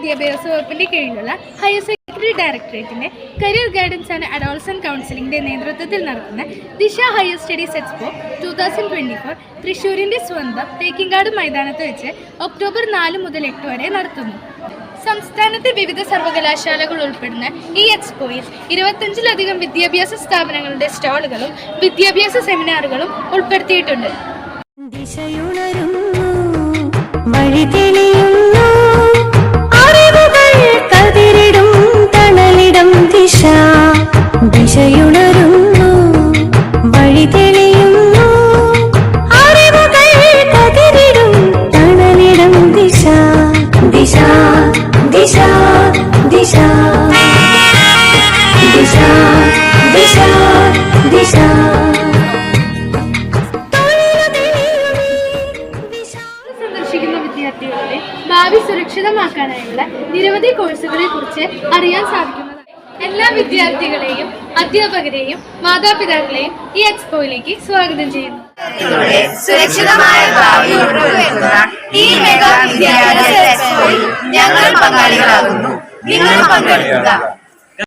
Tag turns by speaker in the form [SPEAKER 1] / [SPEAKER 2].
[SPEAKER 1] വിദ്യാഭ്യാസ വകുപ്പിന്റെ കീഴിലുള്ള ഹയർ സെക്കൻഡറി ഡയറക്ടറേറ്റിന്റെ കരിയർ ഗൈഡൻസ് ആൻഡ് അഡോളസന്റ് കൗൺസിലിംഗിന്റെ നേതൃത്വത്തിൽ നടത്തുന്ന ദിശ ഹയർ സ്റ്റഡീസ് എക്സ്പോ 2024 തൃശൂരിന്റെ സ്വന്തം തേക്കിൻകാട് മൈതാനത്ത് വെച്ച് ഒക്ടോബർ 4 മുതൽ 8 വരെ നടത്തുന്നു. സംസ്ഥാനത്തെ വിവിധ സർവകലാശാലകൾ ഉൾപ്പെടുന്ന ഈ എക്സ്പോയിൽ 25ലധികം വിദ്യാഭ്യാസ സ്ഥാപനങ്ങളുടെ സ്റ്റാളുകളും വിദ്യാഭ്യാസ സെമിനാറുകളും ഉൾപ്പെടുത്തിയിട്ടുണ്ട്. സന്ദർശിക്കുന്ന വിദ്യാർത്ഥികളുടെ ഭാവി സുരക്ഷിതമാക്കാനായുള്ള നിരവധി കോഴ്സുകളെ കുറിച്ച് അറിയാൻ സാധിക്കുന്നതാണ്. എല്ലാ വിദ്യാർത്ഥികളെയും അധ്യാപകരെയും മാതാപിതാക്കളെയും ഈ എക്സ്പോയിലേക്ക് സ്വാഗതം ചെയ്യുന്നു.
[SPEAKER 2] സുരക്ഷിതമായ ഭാവി ഉറപ്പുവരുത്തുന്ന ഈ മെഗാ വിദ്യാഭ്യാസ എക്സ്പോയിൽ ഞങ്ങൾ പങ്കാളികളാകുന്നു. നിങ്ങൾ പങ്കെടുക്കുക.